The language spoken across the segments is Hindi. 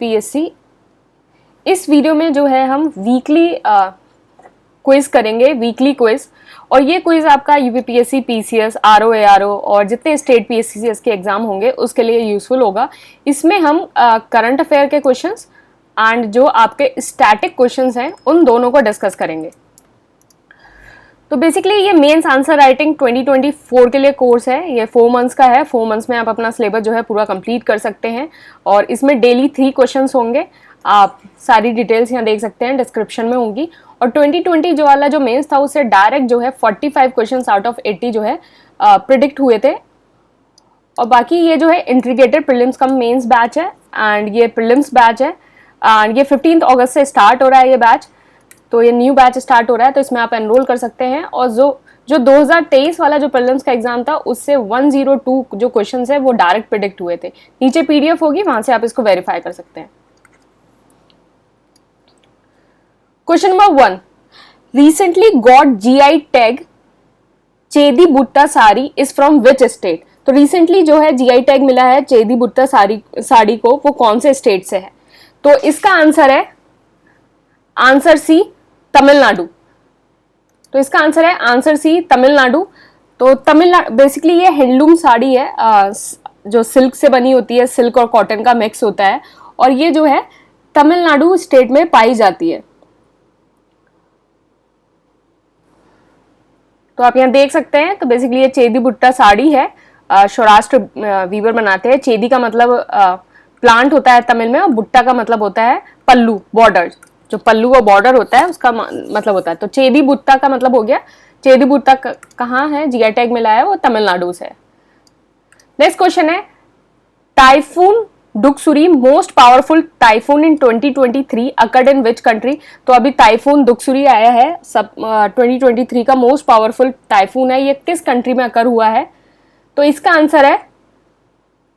यूपीपीएससी। इस वीडियो में जो है हम वीकली क्विज करेंगे, वीकली क्विज। और ये क्विज आपका यूपीपीएससी, पीसीएस, आरओ, एआरओ और जितने स्टेट पीएससीएस के एग्जाम होंगे उसके लिए यूजफुल होगा। इसमें हम करंट अफेयर के क्वेश्चंस एंड जो आपके स्टैटिक क्वेश्चंस हैं उन दोनों को डिस्कस करेंगे। तो बेसिकली ये मेंस आंसर राइटिंग 2024 के लिए कोर्स है। ये 4 मंथ्स का है। 4 मंथ्स में आप अपना सिलेबस जो है पूरा कंप्लीट कर सकते हैं और इसमें डेली 3 क्वेश्चंस होंगे। आप सारी डिटेल्स यहाँ देख सकते हैं, डिस्क्रिप्शन में होंगी। और 2020 जो वाला जो मेंस था उससे डायरेक्ट जो है 45 क्वेश्चंस आउट ऑफ 80 जो है प्रिडिक्ट हुए थे। और बाकी ये जो है integrated prelims cum mains batch है एंड ये प्रीलिम्स बैच है एंड ये 15 अगस्त से स्टार्ट हो रहा है ये बैच। तो ये न्यू बैच स्टार्ट हो रहा है, तो इसमें आप एनरोल कर सकते हैं। और जो 2023 वाला जो प्रीलिम्स का एग्जाम था उससे 102 जो क्वेश्चंस है वो डायरेक्ट प्रिडिक्ट हुए थे। नीचे पीडीएफ होगी, वहां से आप इसको वेरीफाई कर सकते हैं। Question number 1, recently got GI tag Chedi Butta sari is from which state. तो रिसेंटली जो है जीआई टैग मिला है चेदी बुट्टा साड़ी को, वो कौन से स्टेट से है? तो इसका आंसर है आंसर सी, तमिलनाडु। तो इसका आंसर है आंसर सी, तमिलनाडु। तो तमिलनाडु बेसिकली ये हैंडलूम साड़ी है, जो सिल्क से बनी होती है, सिल्क और कॉटन का मिक्स होता है और ये जो है तमिलनाडु स्टेट में पाई जाती है। तो आप यहाँ देख सकते हैं। तो बेसिकली ये चेदी बुट्टा साड़ी है, सौराष्ट्र वीवर बनाते हैं। चेदी का मतलब प्लांट होता है तमिल में और बुट्टा का मतलब होता है पल्लू, बॉर्डर। जो पल्लू और बॉर्डर होता है उसका मतलब होता है। तो चेदी बुट्टा का मतलब हो गया। चेदी बुट्टा कहाँ है, जीआई टैग मिला है, वो तमिलनाडु से है। नेक्स्ट क्वेश्चन है, typhoon Doksuri most powerful typhoon in 2023 occurred in which country. तो अभी टाइफून दुक्सुरी आया है, 2023 का मोस्ट पावरफुल टाइफून है। ये किस कंट्री में अकर हुआ है? तो इसका आंसर है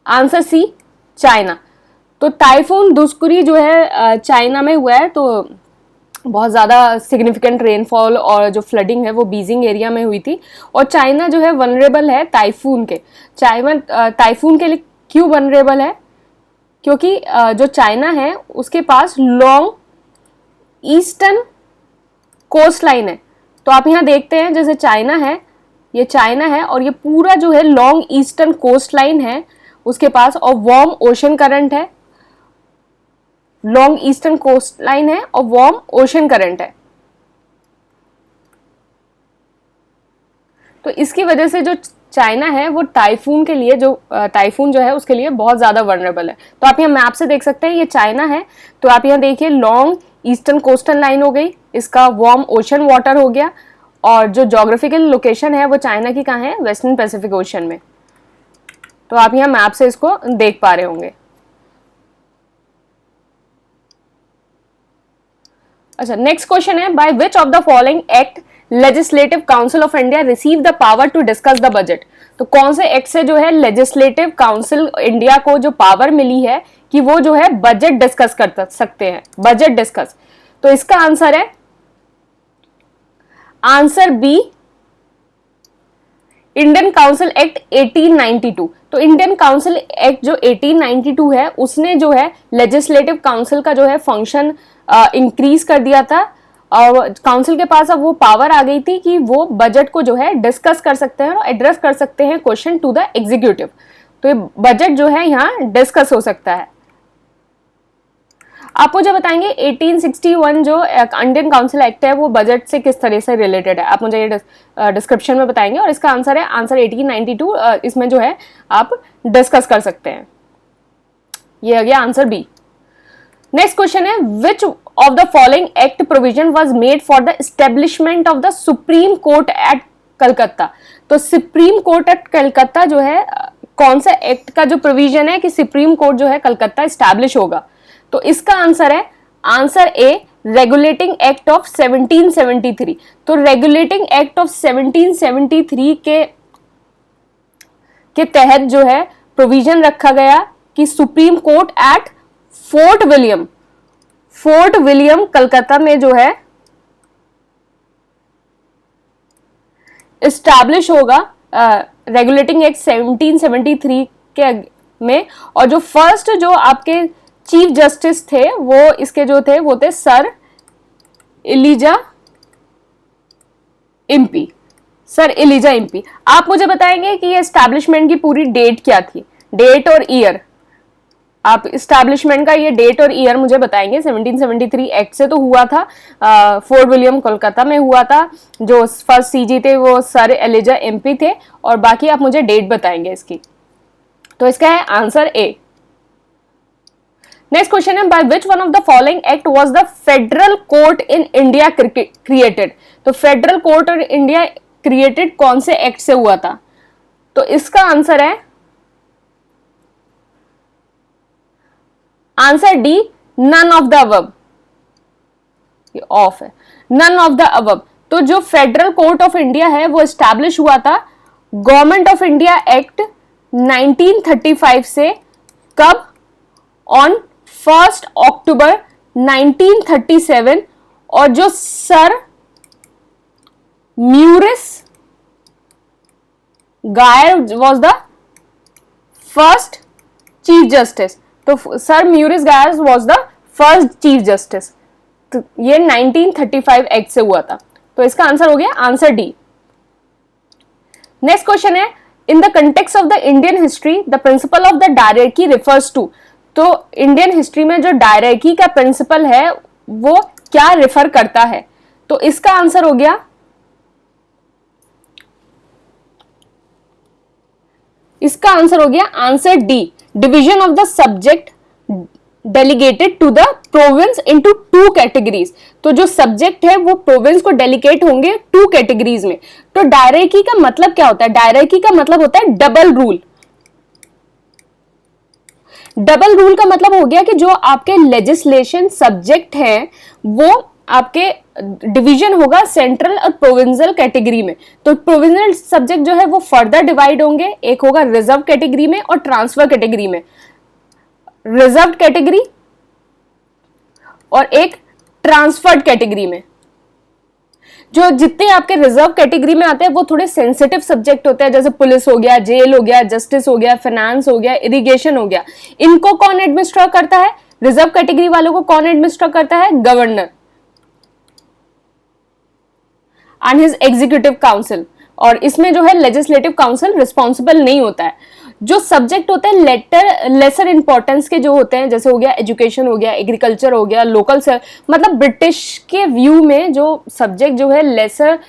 आंसर सी, चाइना। तो टाइफून दुक्सुरी जो है चाइना में हुआ है। तो बहुत ज़्यादा सिग्निफिकेंट रेनफॉल और जो फ्लडिंग है वो बीजिंग एरिया में हुई थी। और चाइना जो है वनरेबल है टाइफून के। टाइफून के लिए क्यों वनरेबल है? क्योंकि जो चाइना है उसके पास लॉन्ग ईस्टर्न कोस्ट लाइन है। तो आप यहाँ देखते हैं जैसे चाइना है, ये चाइना है और ये पूरा जो है लॉन्ग ईस्टर्न कोस्ट लाइन है उसके पास, और वार्म ओशन करंट है। लॉन्ग ईस्टर्न कोस्ट लाइन है और वार्म ओशन करंट है। तो इसकी वजह से जो चाइना है वो टाइफून के लिए, जो टाइफून जो है उसके लिए बहुत ज्यादा वनरेबल है। तो आप यहाँ मैप से देख सकते हैं ये चाइना है। तो आप यहाँ देखिए लॉन्ग ईस्टर्न कोस्टल लाइन हो गई, इसका वार्म ओशन वाटर हो गया, और जो ज्योग्राफिकल लोकेशन है वो चाइना की कहाँ है? वेस्टर्न पैसिफिक ओशन में। तो आप यहाँ मैप से इसको देख पा रहे होंगे। अच्छा, नेक्स्ट क्वेश्चन है, by which of the following act legislative council of India receive the power to discuss the budget. तो कौन से एक्ट से जो है लेजिस्लेटिव काउंसिल इंडिया को जो पावर मिली है कि वो जो है बजट डिस्कस कर सकते हैं, बजट डिस्कस। तो इसका आंसर है answer B, Indian council act 1892। तो इंडियन काउंसिल एक्ट जो 1892 है उसने जो है लेजिस्लेटिव काउंसिल का जो है फंक्शन इंक्रीज कर दिया था और काउंसिल के पास अब वो पावर आ गई थी कि वो बजट को जो है डिस्कस कर सकते हैं और एड्रेस कर सकते हैं क्वेश्चन टू द एग्जीक्यूटिव। तो ये बजट जो है यहाँ डिस्कस हो सकता है। आप मुझे बताएंगे 1861 जो इंडियन काउंसिल एक्ट है वो बजट से किस तरह से रिलेटेड है? आप मुझे ये डिस्क्रिप्शन में बताएंगे। और इसका आंसर है आंसर 1892। इसमें जो है आप डिस्कस कर सकते हैं। ये आ गया आंसर बी। नेक्स्ट क्वेश्चन है, विच of the following act provision was made for the establishment of the supreme court at Calcutta. तो सुप्रीम कोर्ट एट कलकत्ता जो है कौन सा एक्ट का जो प्रोविजन है कि सुप्रीम कोर्ट जो है कलकत्ता एस्टैब्लिश होगा? तो इसका आंसर है answer A, regulating act of 1773। तो रेगुलेटिंग एक्ट ऑफ 1773 के तहत जो है प्रोविजन रखा गया कि supreme court at fort William Calcutta में जो है एस्टैब्लिश होगा रेगुलेटिंग एक्ट 1773 के में। और जो फर्स्ट जो आपके चीफ जस्टिस थे वो इसके जो थे वो थे सर एलिजा इम्पी, सर एलिजा इम्पी। आप मुझे बताएंगे कि ये एस्टैब्लिशमेंट की पूरी डेट क्या थी, डेट और ईयर। आप इस्टेब्लिशमेंट का ये डेट और ईयर मुझे बताएंगे। 1773 एक्ट से तो हुआ था, फोर्ट विलियम कोलकाता में हुआ था। जो फर्स्ट सीजी थे वो सर एलिजा एमपी थे, और बाकी आप मुझे डेट बताएंगे इसकी। तो इसका है आंसर ए। नेक्स्ट क्वेश्चन है, by which one of the following act was the federal court in India created. तो federal court in India created कौन से एक्ट से हुआ था? तो इसका आंसर है answer D, none of the above. ये ऑफ है, नन ऑफ द अबव। तो जो फेडरल कोर्ट ऑफ इंडिया है वो एस्टैब्लिश हुआ था गवर्नमेंट ऑफ इंडिया एक्ट 1935 से। कब? ऑन 1 अक्टूबर 1937। और जो सर म्यूरिस गायर was the first chief justice. तो सर म्यूरिस गायर was the first chief justice. तो ये 1935 एक्ट से हुआ था। तो इसका आंसर हो गया आंसर डी। नेक्स्ट क्वेश्चन है, in the context of the Indian history the principle of the dyarchy refers to. तो इंडियन हिस्ट्री में जो डायरेक्की का प्रिंसिपल है वो क्या रिफर करता है? तो इसका आंसर हो गया, इसका आंसर हो गया answer D, division of the subject delegated to the province into 2 categories. तो जो सब्जेक्ट है वो प्रोविंस को डेलीगेट होंगे 2 कैटेगरीज में। तो डायरेक्की का मतलब क्या होता है? डायरेक्की का मतलब होता है डबल रूल। डबल रूल का मतलब हो गया कि जो आपके लेजिस्लेशन सब्जेक्ट हैं वो आपके डिवीजन होगा सेंट्रल और प्रोविंशियल कैटेगरी में। तो प्रोविंशियल सब्जेक्ट जो है वो फर्दर डिवाइड होंगे, एक होगा रिजर्व कैटेगरी में और ट्रांसफर कैटेगरी में। रिजर्व कैटेगरी और एक ट्रांसफर्ड कैटेगरी में। जो जितने आपके रिजर्व कैटेगरी में आते हैं वो थोड़े सेंसिटिव सब्जेक्ट होते हैं, जैसे पुलिस हो गया, जेल हो गया, जस्टिस हो गया, फाइनेंस हो गया, इरिगेशन हो गया। इनको कौन एडमिनिस्टर करता है? रिजर्व कैटेगरी वालों को कौन एडमिनिस्टर करता है? Governor and his executive council. और इसमें जो है लेजिस्लेटिव काउंसिल रिस्पॉन्सिबल नहीं होता है। जो सब्जेक्ट होते हैं लेसर इंपॉर्टेंस के जो होते हैं, जैसे हो गया एजुकेशन हो गया, एग्रीकल्चर हो गया, लोकल मतलब ब्रिटिश के व्यू में जो सब्जेक्ट जो है लेसर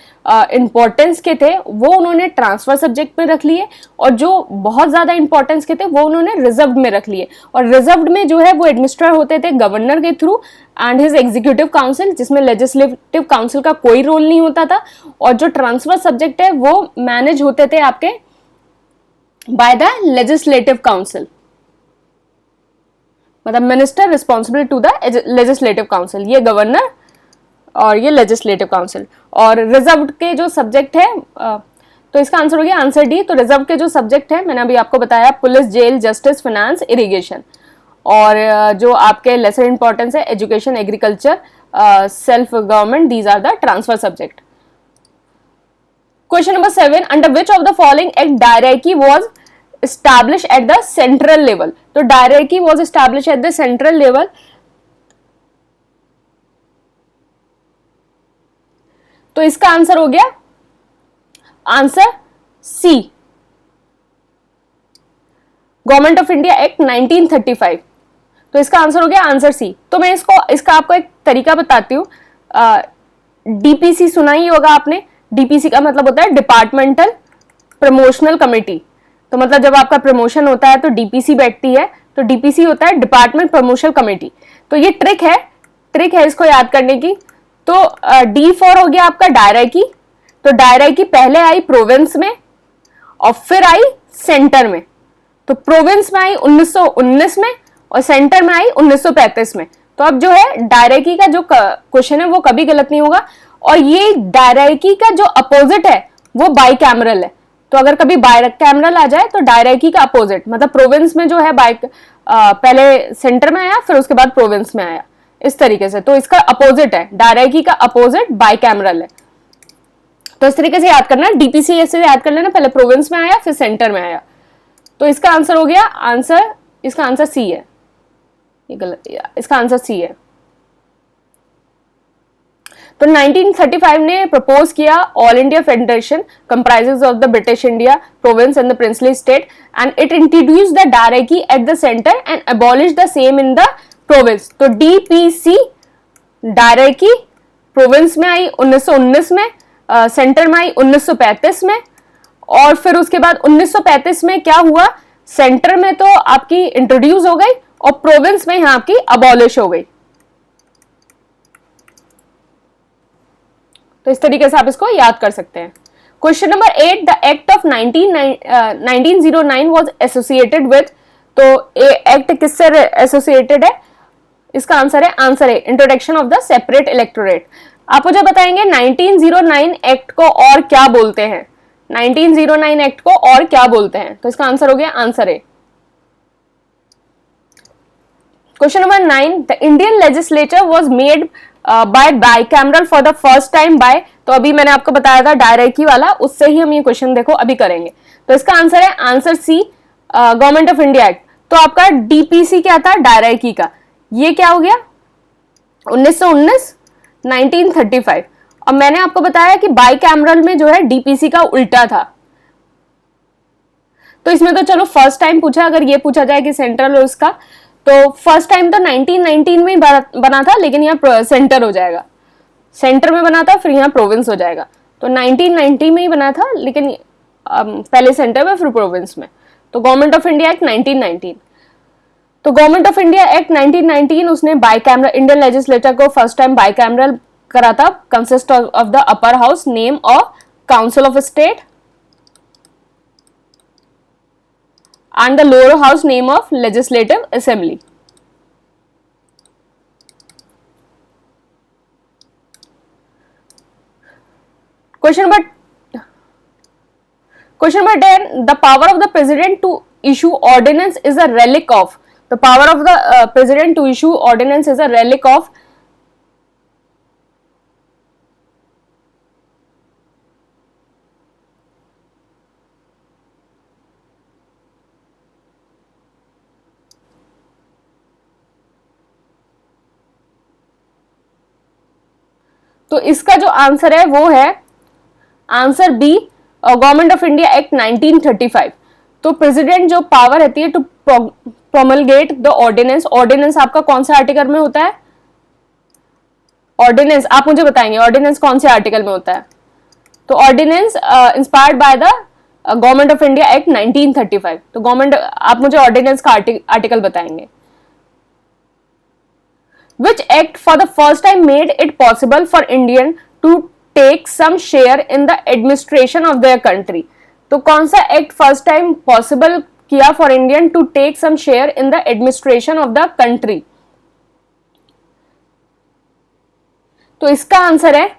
इंपॉर्टेंस के थे वो उन्होंने ट्रांसफर सब्जेक्ट में रख लिए, और जो बहुत ज्यादा इंपॉर्टेंस के थे वो उन्होंने रिजर्व में रख लिए। और रिजर्व में जो है वो एडमिनिस्टर होते थे गवर्नर के through and his executive council, जिसमें लेजिस्लेटिव काउंसिल का कोई रोल नहीं होता था। और जो ट्रांसफर सब्जेक्ट है वो मैनेज होते थे आपके बाय द लेजिस्लेटिव काउंसिल, मतलब minister responsible to the legislative council, ये गवर्नर और ये लेजिस्लेटिव काउंसिल। और रिजर्व के जो सब्जेक्ट है तो इसका आंसर हो गया आंसर डी। तो रिजर्व के जो सब्जेक्ट है मैंने अभी आपको बताया, police, jail, justice, finance, irrigation. और जो आपके लेसर इंपॉर्टेंस है education, agriculture, self government, these are the transfer subject. Question number 7, under which of the following act diarchy was established at the central level? तो diarchy was established at the central level। तो इसका आंसर हो गया answer C, government of India act 1935। तो इसका आंसर हो गया आंसर सी। तो मैं इसका आपको एक तरीका बताती हूँ। डीपीसी सुना ही होगा आपने। डीपीसी का मतलब होता है डिपार्टमेंटल प्रमोशनल कमेटी। तो मतलब जब आपका प्रमोशन होता है तो डीपीसी बैठती है, तो डीपीसी होता है डिपार्टमेंट प्रमोशनल कमेटी। तो ये ट्रिक है इसको याद करने की। तो D4 हो गया आपका डायरेक्की। तो डायरेक्की पहले आई प्रोविंस में और फिर आई सेंटर में। तो प्रोविंस में आई 1919 में और सेंटर में आई 1935 में। तो अब जो है डायरेक्की का जो क्वेश्चन है वो कभी गलत नहीं होगा। और ये डायरेक्की का जो अपोजिट है वो बाई कैमरल है। तो अगर कभी बाई कैमरल आ जाए तो डायरेक्की का अपोजिट, मतलब प्रोविंस में जो है पहले सेंटर में आया फिर उसके बाद प्रोविंस में आया, इस तरीके से। तो इसका अपोजिट है, डायरेक्की का अपोजिट बाई कैमरल है। तो इस तरीके से याद करना, डीपीसी ऐसे याद कर लेना, पहले प्रोविंस में आया फिर सेंटर में आया। तो इसका आंसर हो गया इसका आंसर सी है। ये गलत, इसका आंसर सी है। तो 1935 ने प्रपोज किया all India federation comprises of the British India province and the princely state and it introduce the dyarchy at the centre and abolish the same in the province. तो डीपीसी डायरेकी प्रोविंस में आई 1919 में, सेंटर में आई 1935 में, और फिर उसके बाद 1935 में क्या हुआ, सेंटर में तो आपकी इंट्रोड्यूस हो गई और प्रोविंस में यहां आपकी अबॉलिश हो गई। तो इस तरीके से आप इसको याद कर सकते हैं। Question number 8, the act of 1909 was associated with. तो एक्ट किससे एसोसिएटेड है, इसका आंसर है introduction of the separate electorate. आप मुझे बताएंगे 1909 एक्ट को और क्या बोलते हैं, 1909 एक्ट को और क्या बोलते हैं, तो इसका आंसर हो गया आंसर है। Question number 9, the Indian legislature was made by bicameral for the first time by. तो अभी मैंने आपको बताया था डायरेकी वाला, उससे ही हम ये क्वेश्चन देखो अभी करेंगे। तो इसका आंसर है answer C, government of India act. तो आपका डीपीसी क्या था, डायरेकी का, ये क्या हो गया 1919 1935। अब मैंने आपको बताया कि बाइकैमरल में जो है डीपीसी का उल्टा था। तो इसमें तो चलो फर्स्ट टाइम पूछा, अगर ये पूछा जाए कि सेंट्रल और उसका, तो फर्स्ट टाइम तो 1919 में ही बना था, लेकिन यहाँ सेंटर हो जाएगा, सेंटर में बना था फिर यहाँ प्रोविंस हो जाएगा। तो 1990 में ही बना था, लेकिन पहले सेंटर में फिर प्रोविंस में। तो गवर्नमेंट ऑफ इंडिया एक्ट 1919। तो गवर्नमेंट ऑफ इंडिया एक्ट 1919 उसने बाइकैमरल, इंडियन लेजिस्लेचर को फर्स्ट टाइम बाइकैमरल करा था, consist of the upper house name और council of state and the lower house name of legislative assembly. Question number 10, the power of the president to issue ordinance is a relic of. The power of the president to issue ordinance is a relic of. तो इसका जो आंसर है वो है answer B, government of India act 1935। तो प्रेसिडेंट जो पावर रहती है to promulgate the ordinance, ordinance आपका कौन सा आर्टिकल में होता है, ऑर्डिनेंस आप मुझे बताएंगे ऑर्डिनेंस कौन से आर्टिकल में होता है। तो ordinance inspired by the government of India act 1935। तो गवर्नमेंट, आप मुझे ऑर्डिनेंस का आर्टिकल बताएंगे। Which act for the first time made it possible for Indian to take some share in the administration of their country? तो कौन सा एक्ट फर्स्ट टाइम पॉसिबल किया for Indian to take some share in the administration of the country? तो इसका आंसर है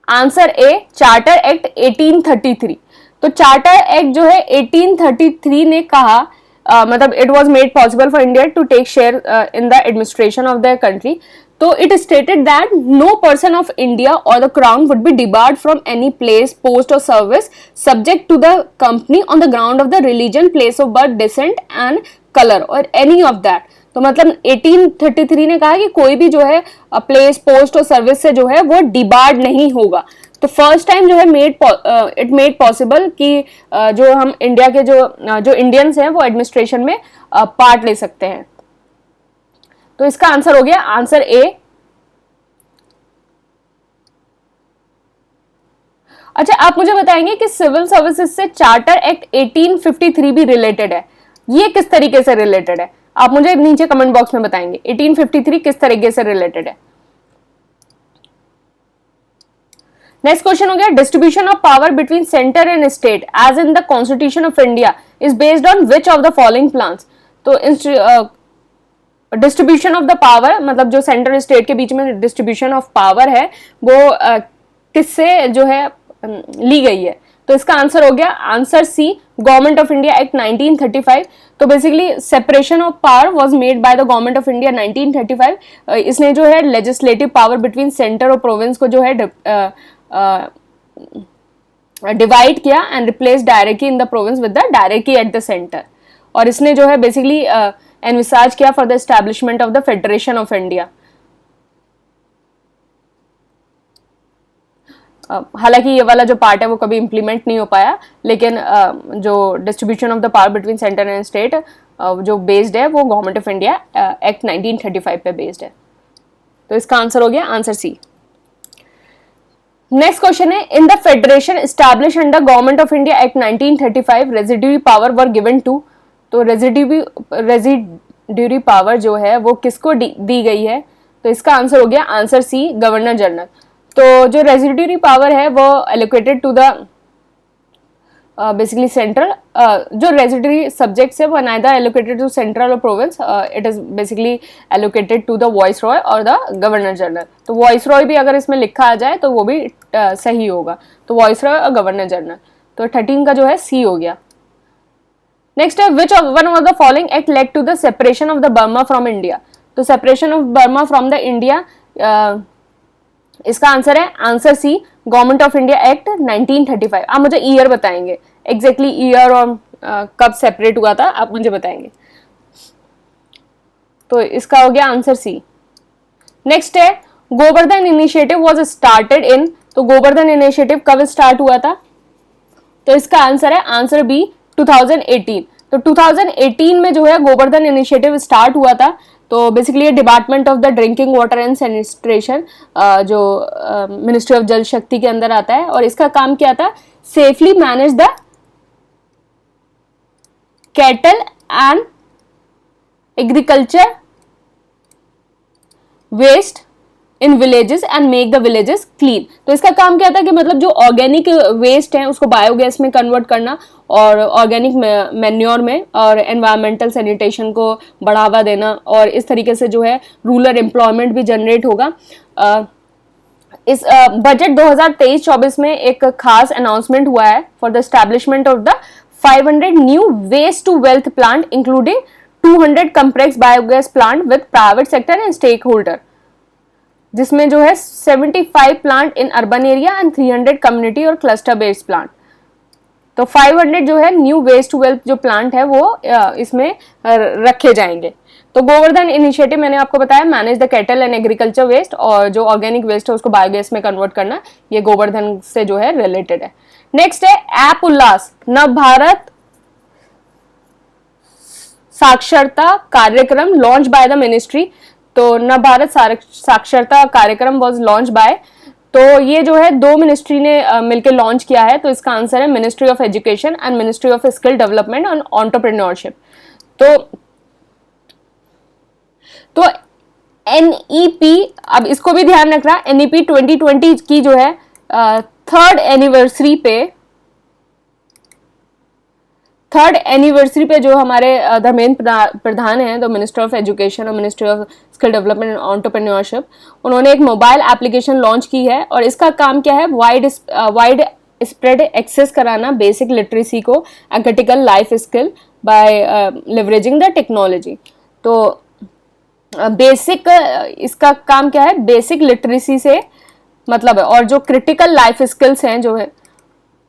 आंसर ए, चार्टर एक्ट 1833। तो चार्टर एक्ट जो है 1833 ने कहा, मतलब it was made possible for India to take share in the administration of the country. तो it stated that no person of India और the crown would be debarred from any place, post और service subject to the company on the ground of the religion, place of birth, descent and colour और एनी ऑफ दैट। तो मतलब 1833 ने कहा कि कोई भी जो है प्लेस, पोस्ट और सर्विस से जो है वो डिबार्ड नहीं होगा। तो फर्स्ट टाइम जो है इट मेड पॉसिबल कि जो हम इंडिया के जो इंडियंस हैं वो एडमिनिस्ट्रेशन में पार्ट ले सकते हैं। तो इसका आंसर हो गया आंसर ए। अच्छा, आप मुझे बताएंगे कि सिविल सर्विसेज से चार्टर एक्ट 1853 भी रिलेटेड है, ये किस तरीके से रिलेटेड है? आप मुझे नीचे कमेंट बॉक्स में बताएंगे 1853 किस तरीके से रिलेटेड है। नेक्स्ट क्वेश्चन हो गया, distribution of power between centre and state as in the constitution of India is based on which of the following plans. तो डिस्ट्रीब्यूशन ऑफ द पावर, मतलब जो सेंटर और स्टेट के बीच में डिस्ट्रीब्यूशन ऑफ पावर है वो किससे जो है ली गई है? तो इसका आंसर हो गया answer C, government of India act 1935। तो basically separation of power was made by the government of India 1935। इसने जो है लेजिस्लेटिव पावर बिटवीन सेंटर और प्रोविंस को जो है डिवाइड किया and replace directly in the province with the directly at the centre. और इसने जो है बेसिकली एनविसाज किया for the establishment of the federation of India? हालांकि ये वाला जो पार्ट है वो कभी इंप्लीमेंट नहीं हो पाया, लेकिन जो distribution of the power between centre and state जो बेस्ड है वो गवर्नमेंट ऑफ इंडिया एक्ट 1935 पे बेस्ड है। तो इसका आंसर हो गया आंसर सी। नेक्स्ट क्वेश्चन है, in the federation establish under government of India act 1935 residuary power were given to? तो रेजिड्यूरी पावर जो है वो किसको दी गई है? तो इसका आंसर हो गया आंसर सी, गवर्नर जनरल। तो जो रेजिड्यूरी पावर है वो allocated to the basically central, जो रेजिड्यूरी सब्जेक्ट्स है वो नाइदर एलोकेटेड टू सेंट्रल और province, it is basically allocated to the viceroy और द गवर्नर जनरल। तो वॉइस रॉय भी अगर इसमें लिखा आ जाए तो वो भी सही होगा, तो वॉइस रॉय और गवर्नर जनरल। तो 13 का जो है सी हो गया। नेक्स्ट है, which one of the following act led to the separation of the Burma from India? तो separation of Burma from the India, इसका आंसर है answer C, government of India act 1935। आप मुझे ईयर बताएंगे, एग्जैक्टली ईयर और कब सेपरेट हुआ था आप मुझे बताएंगे। तो इसका हो गया आंसर सी। नेक्स्ट है, Gobardhan initiative was started in? तो गोवर्धन इनिशिएटिव कब स्टार्ट हुआ था? तो इसका आंसर है आंसर बी, 2018। तो 2018 में जो है गोवर्धन इनिशिएटिव स्टार्ट हुआ था। तो basically department of the drinking water and sanitation जो मिनिस्ट्री ऑफ जल शक्ति के अंदर आता है, और इसका काम क्या था? Safely manage the cattle and agriculture waste in villages and make the villages clean. तो इसका काम क्या था कि मतलब जो ऑर्गेनिक वेस्ट है उसको बायोगैस में कन्वर्ट करना और ऑर्गेनिक मैन्योर में, और एनवायरमेंटल सैनिटेशन को बढ़ावा देना, और इस तरीके से जो है रूरल एम्प्लॉयमेंट भी जनरेट होगा। इस बजट 2023-24 में एक खास अनाउंसमेंट हुआ है for the establishment of the 500 new waste to wealth plant including 200 complex biogas plant with private sector and stakeholder, जिसमें जो है 75 plant in urban area and 300 community or cluster based plant. तो 500 जो है न्यू वेस्ट टू वेल्थ जो प्लांट है वो इसमें रखे जाएंगे। तो गोवर्धन इनिशिएटिव मैंने आपको बताया, manage the cattle and agriculture waste, और जो ऑर्गेनिक वेस्ट है उसको बायोगैस में कन्वर्ट करना, ये गोवर्धन से जो है रिलेटेड है। नेक्स्ट है, ऐप उल्लास नव भारत साक्षरता कार्यक्रम लॉन्च बाय द मिनिस्ट्री। तो नव भारत साक्षरता कार्यक्रम वॉज लॉन्च बाय, तो ये जो है दो मिनिस्ट्री ने मिलकर लॉन्च किया है। तो इसका आंसर है ministry of education and ministry of skill development and entrepreneurship. तो एनईपी, अब इसको भी ध्यान रखना, एनईपी 2020 की जो है थर्ड एनिवर्सरी पे जो हमारे धर्मेंद्र प्रधान हैं, द मिनिस्टर ऑफ एजुकेशन और ministry of skill development and entrepreneurship, उन्होंने एक मोबाइल एप्लीकेशन लॉन्च की है, और इसका काम क्या है? वाइड स्प्रेड एक्सेस कराना बेसिक लिटरेसी को and critical life skill by leveraging the technology. तो बेसिक इसका काम क्या है? बेसिक लिटरेसी से मतलब है, और जो क्रिटिकल लाइफ स्किल्स हैं, जो है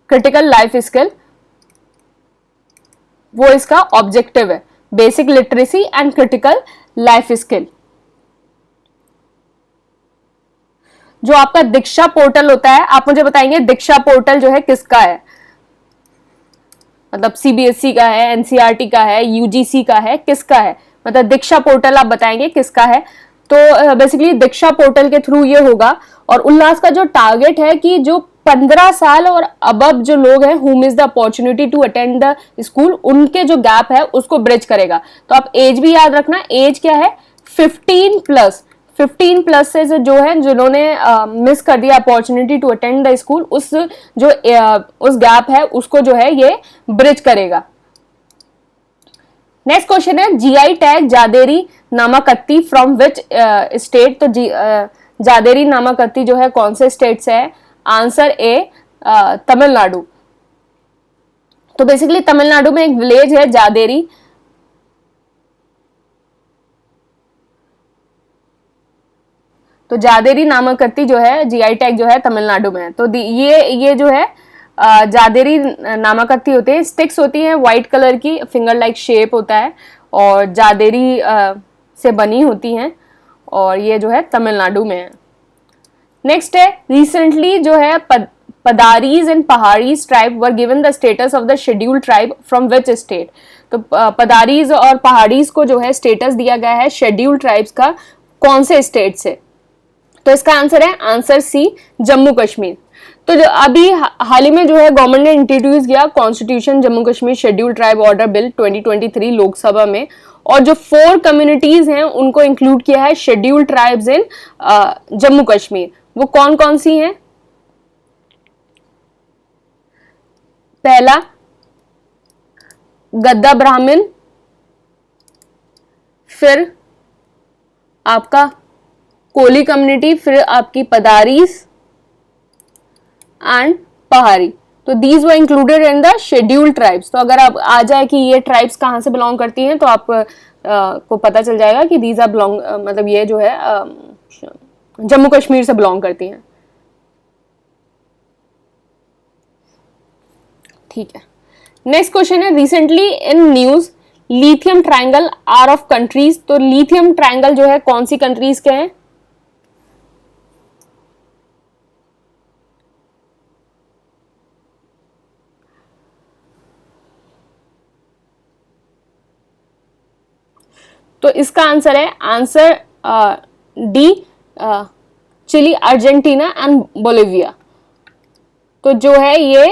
क्रिटिकल लाइफ स्किल, वो इसका ऑब्जेक्टिव है, basic literacy and critical life skill. जो आपका दीक्षा पोर्टल होता है, आप मुझे बताएंगे दीक्षा पोर्टल जो है किसका है? मतलब सीबीएसई का है, एनसीईआरटी का है, यूजीसी का है, किसका है? मतलब दीक्षा पोर्टल आप बताएंगे किसका है। तो बेसिकली दीक्षा पोर्टल के थ्रू ये होगा, और उल्लास का जो टारगेट है कि जो 15 साल और अबव जो लोग हैं who miss the opportunity to attend the school, उनके जो गैप है उसको ब्रिज करेगा। तो आप एज भी याद रखना, एज क्या है? 15 प्लस से जो है जिन्होंने मिस कर दिया opportunity to attend the school, उस गैप है उसको जो है ये ब्रिज करेगा। नेक्स्ट क्वेश्चन है, GI tag Jaderi Namakatti from which state? तो जादेरी नामाकत्ती जो है कौन से स्टेट से है? आंसर ए, तमिलनाडु। तो बेसिकली तमिलनाडु में एक विलेज है जादेरी, तो जादेरी नामाकत्ती जो है जीआई टैग जो है तमिलनाडु में है। तो ये जो है जादेरी नामाकत्ती होते हैं, स्टिक्स होती हैं व्हाइट कलर की, फिंगर लाइक शेप होता है, और जादेरी से बनी होती हैं, और ये जो है तमिलनाडु में है। नेक्स्ट है, रिसेंटली जो है Paddaris and Paharis tribe were given the status of the scheduled tribe from which state. तो पदारीज और पहाड़ीज को जो है स्टेटस दिया गया है शेड्यूल्ड ट्राइब्स का, कौन से स्टेट से? तो इसका आंसर है आंसर सी, जम्मू कश्मीर। तो जो अभी हाल ही में जो है गवर्नमेंट ने इंट्रोड्यूस किया constitution Jammu Kashmir scheduled tribe order bill 2023 Lok Sabha में, और जो 4 कम्युनिटीज हैं उनको इंक्लूड किया है scheduled tribes in Jammu Kashmir. वो कौन कौन सी हैं? पहला गद्दा ब्राह्मण, फिर आपका कोली कम्युनिटी, फिर आपकी पदारीस एंड पहाड़ी। तो these were included in the scheduled tribes. तो अगर आप आ जाए कि ये ट्राइब्स कहाँ से बिलोंग करती हैं, तो आप को पता चल जाएगा कि दीज आर बिलोंग, मतलब ये जो है जम्मू कश्मीर से बिलोंग करती हैं। ठीक है, नेक्स्ट क्वेश्चन है, recently in news lithium triangle are of countries. तो लिथियम ट्रायंगल जो है कौन सी कंट्रीज के हैं? तो इसका आंसर है answer D, Chile, Argentina and Bolivia. तो जो है ये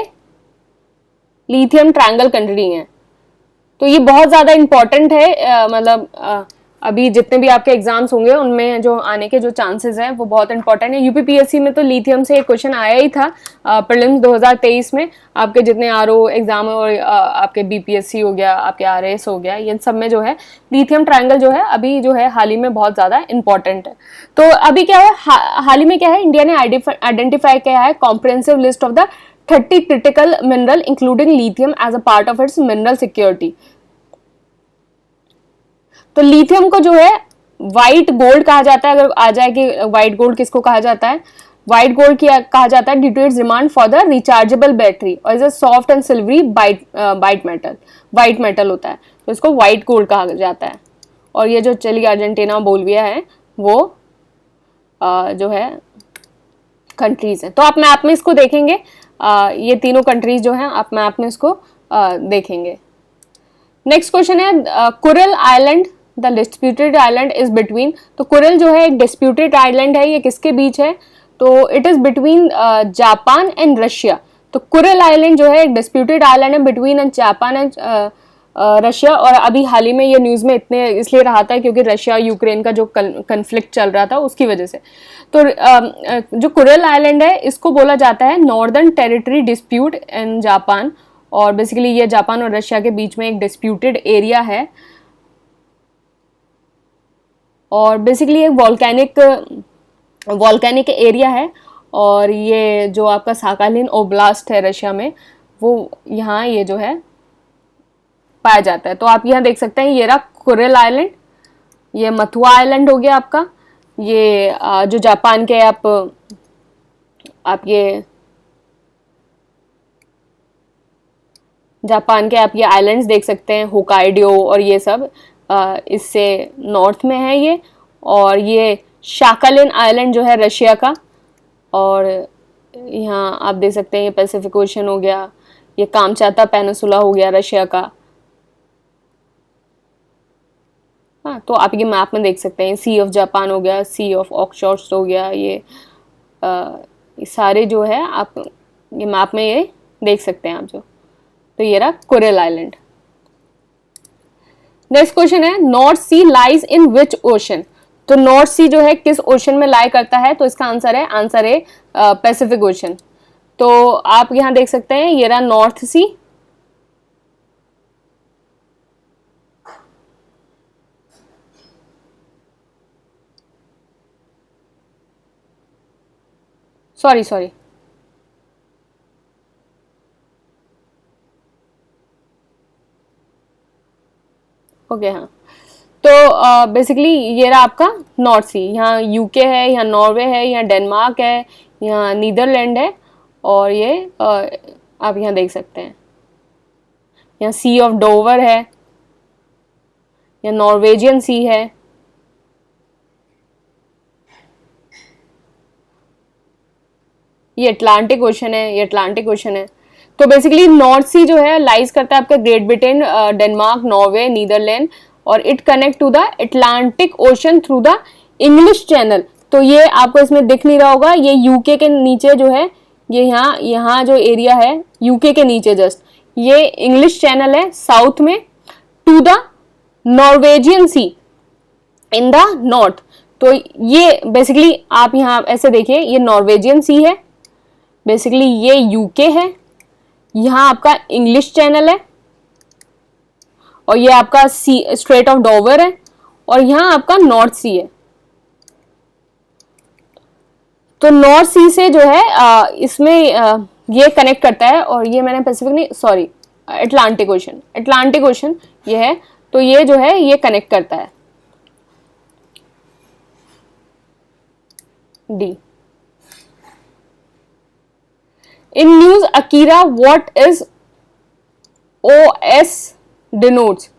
लिथियम ट्रायंगल कंट्री है। तो ये बहुत ज़्यादा इंपॉर्टेंट है, मतलब अभी जितने भी आपके एग्जाम्स होंगे उनमें जो आने के जो चांसेस हैं वो बहुत इंपॉर्टेंट है। यूपीपीएससी में तो लिथियम से एक क्वेश्चन आया ही था प्रीलिम्स 2023 में। आपके जितने आरओ एग्जाम और आपके बीपीएससी हो गया, आपके आरएएस हो गया, ये सब में जो है लिथियम ट्रायंगल जो है अभी जो है हाल ही में बहुत ज़्यादा इंपॉर्टेंट है। तो अभी क्या है, हाल ही में क्या है, इंडिया ने आइडेंटिफाई किया है comprehensive list of the 30 critical mineral including lithium as a part of its mineral security. तो लिथियम को जो है व्हाइट गोल्ड कहा जाता है। अगर आ जाए कि व्हाइट गोल्ड किसको कहा जाता है, व्हाइट गोल्ड कहा जाता है due to its demand for the rechargeable battery और is a soft and silvery white metal होता है, तो इसको व्हाइट गोल्ड कहा जाता है। और ये जो चिली, अर्जेंटीना, बोलिविया है वो जो है कंट्रीज है। तो आप मैप में इसको देखेंगे, ये तीनों कंट्रीज जो हैं आप मैप में इसको देखेंगे। नेक्स्ट क्वेश्चन है, Kuril island the disputed island is between. तो कुरल जो है एक डिस्प्यूटेड आइलैंड है, ये किसके बीच है? तो it is between Japan and Russia. तो कुरल आइलैंड जो है एक डिस्प्यूटेड आइलैंड है बिटवीन जापान एंड रशिया। और अभी हाल ही में ये न्यूज़ में इतने इसलिए रहा था क्योंकि रशिया यूक्रेन का जो कन्फ्लिक्ट चल रहा था उसकी वजह से। तो जो कुरल आइलैंड है इसको बोला जाता है northern territory dispute in Japan, और बेसिकली ये जापान और रशिया के बीच में एक डिस्प्यूटेड एरिया है, और बेसिकली एक वॉल्केनिक एरिया है। और ये जो आपका साकालिन ओब्लास्ट है रशिया में, वो यहाँ ये जो है पाया जाता है। तो आप यहाँ देख सकते हैं, ये रहा कुरल आइलैंड, ये मथुआ आइलैंड हो गया आपका, ये जो जापान के आप ये जापान के आप ये आइलैंड्स देख सकते हैं, होकाइडो और ये सब इससे नॉर्थ में है ये। और ये शाकालिन आइलैंड जो है रशिया का, और यहाँ आप देख सकते हैं ये पैसिफिक ओशन हो गया, ये कामचाता पेनिसुला हो गया रशिया का। हाँ, तो आप ये मैप में देख सकते हैं, सी ऑफ जापान हो गया, सी ऑफ ऑक्सफोर्ड हो गया, ये सारे जो है आप ये मैप में ये देख सकते हैं आप जो। तो ये रहा कुरल आइलैंड। नेक्स्ट क्वेश्चन है, north sea lies in which ocean. तो नॉर्थ सी जो है किस ओशन में लाई करता है? तो इसका आंसर है पैसिफिक ओशन। तो आप यहां देख सकते हैं, ये रहा नॉर्थ सी, सॉरी ओके, हाँ। तो बेसिकली ये रहा आपका नॉर्थ सी, यहाँ यूके है, यहाँ नॉर्वे है, यहाँ डेनमार्क है, यहाँ नीदरलैंड है, और ये आप यहाँ देख सकते हैं, यहाँ सी ऑफ डोवर है, या नॉर्वेजियन सी है, ये अटलांटिक ओशन है, ये अटलांटिक ओशन है। तो बेसिकली नॉर्थ सी जो है लाइज करता है आपका great Britain, Denmark, Norway, Netherland, और it connect to the Atlantic Ocean through the English Channel. तो ये आपको इसमें दिख नहीं रहा होगा, ये यूके के नीचे जो है, ये यहाँ जो एरिया है यूके के नीचे जस्ट, ये इंग्लिश चैनल है साउथ में to the Norwegian sea in the north. तो ये बेसिकली आप यहाँ ऐसे देखिए, ये नॉर्वेजियन सी है, बेसिकली ये यूके है, यहाँ आपका इंग्लिश चैनल है, और ये आपका सी स्ट्रेट ऑफ डोवर है, और यहाँ आपका नॉर्थ सी है। तो नॉर्थ सी से जो है इसमें ये कनेक्ट करता है, और ये मैंने पैसिफिक नहीं, sorry, Atlantic ocean, Atlantic ocean ये है। तो ये जो है ये कनेक्ट करता है। D. In news Akira what is OS denotes.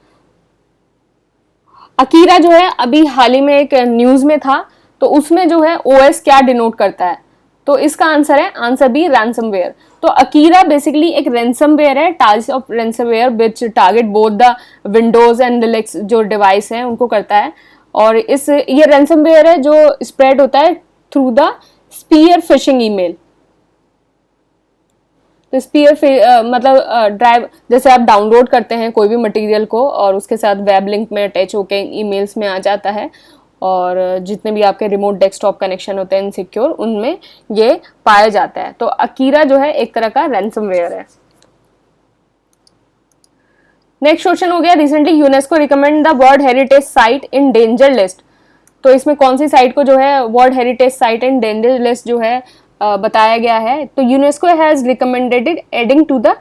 Akira जो है अभी हाल ही में एक न्यूज में था, तो उसमें जो है ओएस क्या डिनोट करता है, तो इसका आंसर है, आंसर बी, रैंसमवेयर। तो अकीरा बेसिकली एक रैंसमवेयर है, types of ransomware which target both the Windows and Linux जो डिवाइस हैं उनको करता है। और ये रैंसमवेयर है जो स्प्रेड होता है through the spear phishing email. तो स्पीयर मतलब ड्राइव, जैसे आप डाउनलोड करते हैं कोई भी मटेरियल को और उसके साथ वेब लिंक में अटैच होकर ईमेल्स में आ जाता है, और जितने भी आपके रिमोट डेस्कटॉप कनेक्शन होते हैं इनसिक्योर, उनमें ये पाया जाता है। तो अकीरा जो है एक तरह का रैंसमवेयर है। नेक्स्ट क्वेश्चन हो गया, recently UNESCO recommend the world heritage site in danger list. तो इसमें कौन सी साइट को जो है world heritage site in danger list जो है बताया गया है। तो UNESCO has recommended adding to the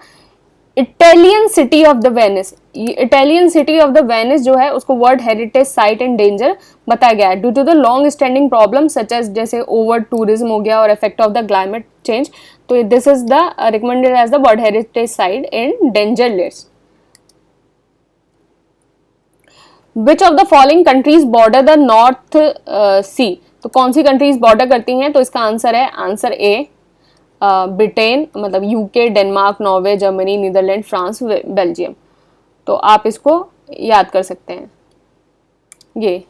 Italian city of the Venice. Italian city of the Venice जो है उसको world heritage site in danger बताया गया है due to the long standing problem such as जैसे ओवर टूरिज्म हो गया और effect of the climate change. तो this is the recommended as the world heritage site in danger list. Which of the following countries border the North Sea. तो कौन सी कंट्रीज बॉर्डर करती हैं, तो इसका आंसर है, आंसर ए, ब्रिटेन, मतलब UK, Denmark, Norway, Germany, Netherlands, France, Belgium. तो आप इसको याद कर सकते हैं। ये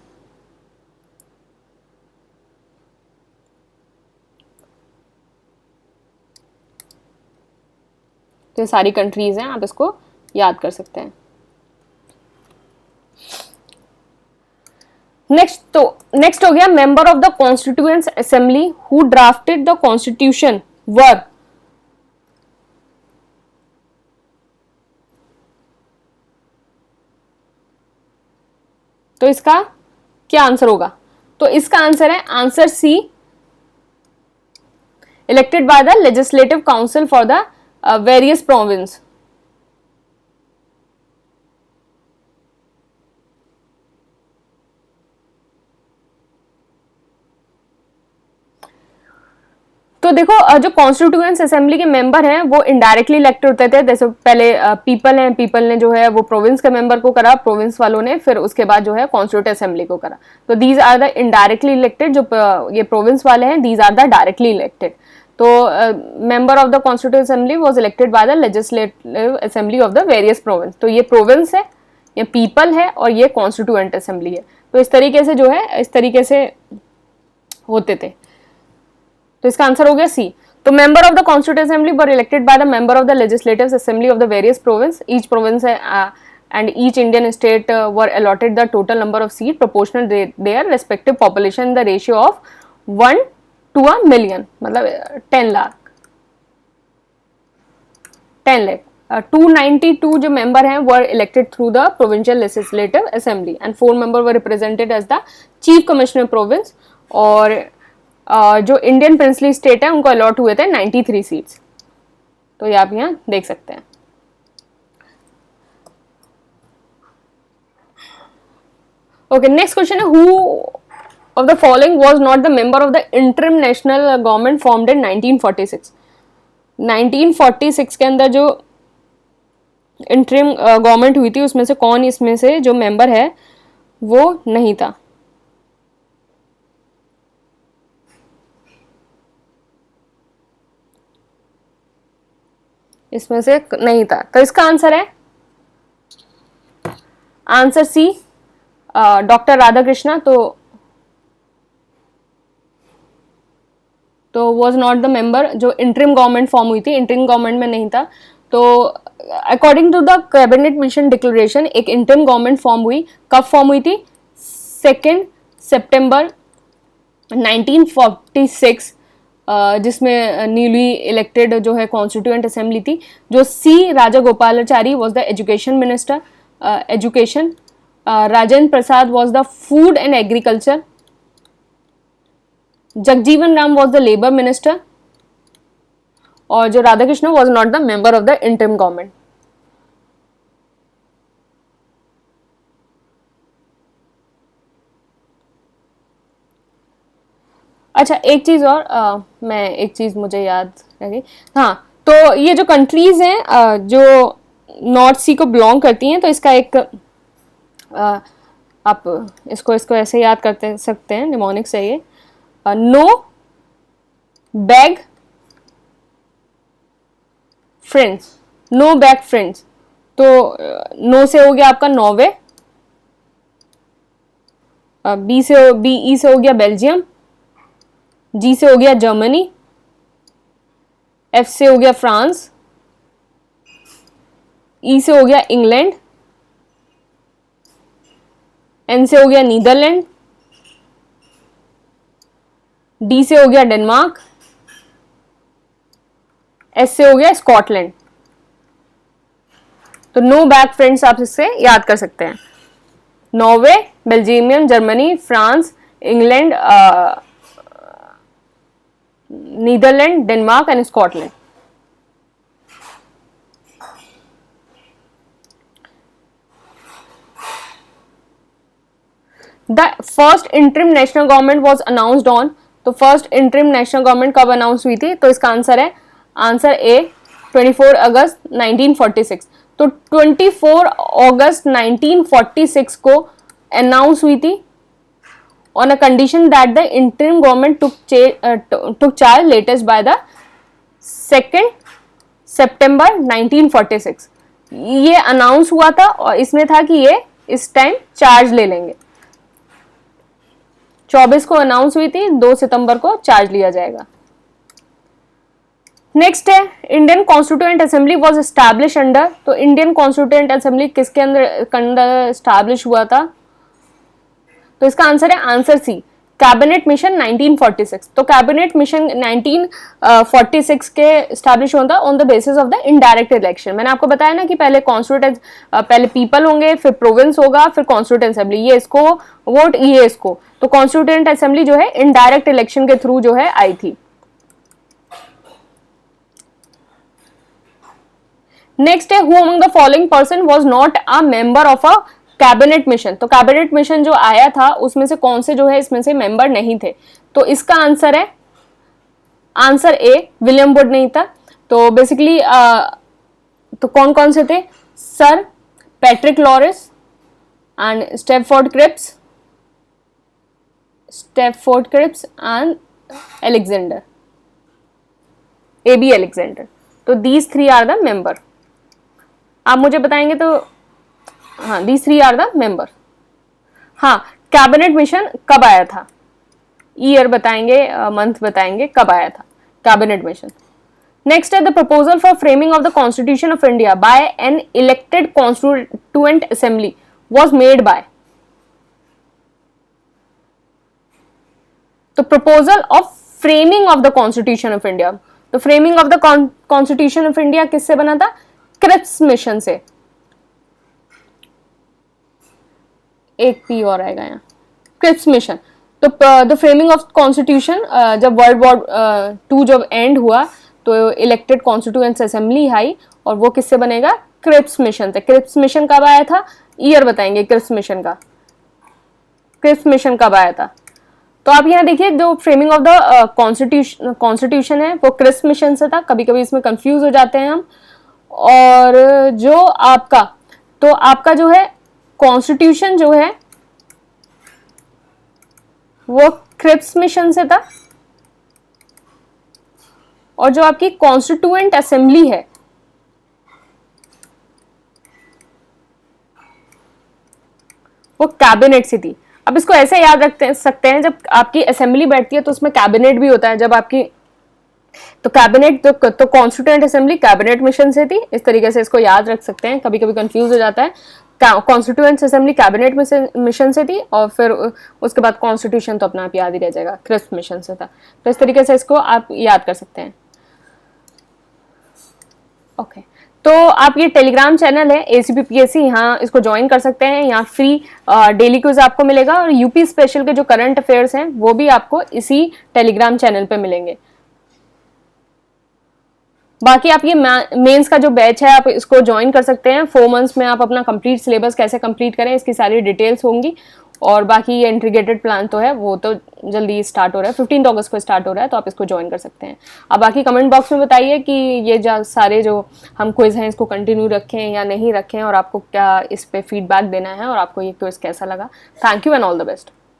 तो सारी कंट्रीज हैं, आप इसको याद कर सकते हैं। नेक्स्ट हो गया, member of the constituent assembly who drafted the constitution were. तो इसका क्या आंसर होगा, तो इसका आंसर है, answer C, elected by the legislative council for the various province. तो देखो जो कॉन्स्टिट्यूएंट असेंबली के मेंबर हैं वो इनडायरेक्टली इलेक्ट होते थे। जैसे पहले पीपल ने जो है वो प्रोविंस के मेंबर को करा, प्रोविंस वालों ने, फिर उसके बाद जो है कॉन्स्टिट्यूएंट असेंबली को करा। तो these are the indirectly elected, जो ये प्रोविंस वाले हैं, these are the directly elected. तो member of the constituent assembly was elected by the legislative assembly of the various province. तो ये प्रोविंस है, ये पीपल है, और ये कॉन्स्टिट्यूएंट असेंबली है। तो इस तरीके से जो है, इस तरीके से होते थे। तो इसका आंसर हो गया सी। तो member of the constituent assembly were elected by the member of the legislative assembly of the various province. Each province and each Indian state were allotted the total number of seats proportional their respective population in the ratio of 1 to a million, मतलब 10 लाख 10 lakh। 292 जो मेंबर हैं were elected through the provincial legislative assembly and 4 members were represented as the chief commissioner province। और जो इंडियन प्रिंसली स्टेट है उनको अलॉट हुए थे 93 सीट्स। तो ये आप यहाँ देख सकते हैं। ओके, नेक्स्ट क्वेश्चन है, who of the following was not the member of the interim national government formed in 1946। 1946 के अंदर जो इंटरिम गवर्नमेंट हुई थी उसमें से कौन इसमें से जो मेंबर है वो नहीं था। इसमें से नहीं था, तो इसका आंसर है आंसर सी, डॉक्टर राधाकृष्णा। तो वॉज नॉट द मेंबर। जो इंटरिम गवर्नमेंट फॉर्म हुई थी, इंटरिम गवर्नमेंट में नहीं था। तो according to the cabinet mission declaration एक इंटरिम गवर्नमेंट फॉर्म हुई। कब फॉर्म हुई थी? 2 सितंबर 1946, जिसमें न्यूली इलेक्टेड जो है कॉन्स्टिट्यूएंट असेंबली थी। जो C Rajagopalachari was the education minister, education. Rajendra Prasad was the food and agriculture. Jagjivan Ram was the labour minister. और जो Radhakrishna was not the member of the interim government. अच्छा, एक चीज और, मैं एक चीज मुझे याद रह गई। हाँ, तो ये जो कंट्रीज हैं जो नॉर्थ सी को बिलोंग करती हैं, तो इसका एक आप इसको ऐसे याद करते सकते हैं, निमोनिक से ये no bag friends, no bag friends. तो नो से हो गया आपका नॉर्वे, बी ई से हो गया बेल्जियम, जी से हो गया जर्मनी, एफ से हो गया फ्रांस, ई से हो गया इंग्लैंड, एन से हो गया नीदरलैंड, डी से हो गया डेनमार्क, एस से हो गया स्कॉटलैंड। तो नो बैक फ्रेंड्स आप इससे याद कर सकते हैं। Norway, Belgium, Germany, France, England, Netherlands, Denmark and Scotland. The first interim national government was announced on. तो फर्स्ट इंटरिम नेशनल गवर्नमेंट कब अनाउंस हुई थी? तो इसका आंसर है आंसर ए 24 अगस्त 1946। तो 24 अगस्त 1946 को अनाउंस हुई थी on a condition that the interim government took charge latest by the 2 सितंबर 1946। ये अनाउंस हुआ था और इसमें था कि ये इस टाइम चार्ज ले लेंगे। 24 को अनाउंस हुई थी, 2 सितंबर को चार्ज लिया जाएगा। नेक्स्ट है Indian constituent assembly was establish under. तो इंडियन कॉन्स्टिट्यूएंट असेंबली किसके अंदर एस्टैब्लिश हुआ था? तो इसका आंसर है आंसर सी, कैबिनेट मिशन 1946। तो कैबिनेट मिशन 1946 के एस्टैब्लिश होता on the basis of the indirect election. मैंने आपको बताया ना कि पहले कॉन्स्टिट्यूएंट, पहले पीपल होंगे, फिर प्रोविंस होगा, फिर कॉन्स्टिट्यूएंट असेंबली, ये इसको वोट, ये इसको। तो कॉन्स्टिट्यूएंट असेंबली जो है इनडायरेक्ट इलेक्शन के थ्रू जो है आई थी। नेक्स्ट है who among the following person was not a member of a cabinet mission. तो कैबिनेट मिशन जो आया था उसमें से कौन से जो है इसमें से मेंबर नहीं थे? तो इसका आंसर है आंसर ए, विलियम वुड नहीं था। तो बेसिकली तो कौन कौन से थे? Sir Patrick Lawrence and Stafford Cripps and Alexander, AB Alexander. तो दीज 3 आर द मेंबर। आप मुझे बताएंगे तो हाँ, दीज 3 आर द मेंबर। हाँ, कैबिनेट मिशन कब आया था? ईयर बताएंगे, मंथ बताएंगे कब आया था कैबिनेट मिशन। नेक्स्ट है the proposal for framing of the constitution of India by an elected constituent assembly was made by. तो proposal of framing of the constitution of India, तो framing of the constitution of India किससे बना था? क्रिप्स मिशन से। एक पी और आएगा यहाँ, क्रिप्स मिशन। तो द फ्रेमिंग ऑफ कॉन्स्टिट्यूशन, जब वर्ल्ड वॉर 2 जब एंड हुआ तो इलेक्टेड कॉन्स्टिट्यूएंट असेंबली आई और वो किससे बनेगा? क्रिप्स मिशन से। क्रिप्स मिशन कब आया था? ईयर बताएंगे क्रिप्स मिशन का। क्रिप्स मिशन कब आया था? तो आप यहाँ देखिए जो फ्रेमिंग ऑफ द कॉन्स्टिट्यूशन है वो क्रिप्स मिशन से था। कभी कभी इसमें कंफ्यूज हो जाते हैं हम। और जो आपका, तो आपका जो है कॉन्स्टिट्यूशन जो है वो क्रिप्स मिशन से था। और जो आपकी कॉन्स्टिट्यूएंट असेंबली है वो कैबिनेट से थी। अब इसको ऐसे याद रख सकते हैं, जब आपकी असेंबली बैठती है तो उसमें कैबिनेट भी होता है। जब आपकी तो कैबिनेट तो कॉन्स्टिट्यूएंट असेंबली कैबिनेट मिशन से थी। इस तरीके से इसको याद रख सकते हैं, कभी कभी कंफ्यूज हो जाता है। कॉन्स्टिट्यूएंट असेंबली कैबिनेट मिशन से थी और फिर उसके बाद कॉन्स्टिट्यूशन तो अपना आप याद ही रह जाएगा, क्रिस्प मिशन से था। तो इस तरीके से इसको आप याद कर सकते हैं। ओके तो आप ये टेलीग्राम चैनल है ACPPSC, यहाँ इसको ज्वाइन कर सकते हैं। यहाँ फ्री डेली क्विज आपको मिलेगा और यूपी स्पेशल के जो करंट अफेयर्स हैं वो भी आपको इसी टेलीग्राम चैनल पे मिलेंगे। बाकी आप ये मेंस का जो बैच है आप इसको ज्वाइन कर सकते हैं। 4 मंथ्स में आप अपना कंप्लीट सिलेबस कैसे कंप्लीट करें इसकी सारी डिटेल्स होंगी। और बाकी ये इंटीग्रेटेड प्लान तो है वो तो जल्दी स्टार्ट हो रहा है, 15 अगस्त को स्टार्ट हो रहा है, तो आप इसको ज्वाइन कर सकते हैं। अब बाकी कमेंट बॉक्स में बताइए कि ये सारे जो हम क्विज हैं इसको कंटिन्यू रखें या नहीं रखें, और आपको क्या इस पे फीडबैक देना है और आपको ये क्विज कैसा लगा। Thank you and all the best.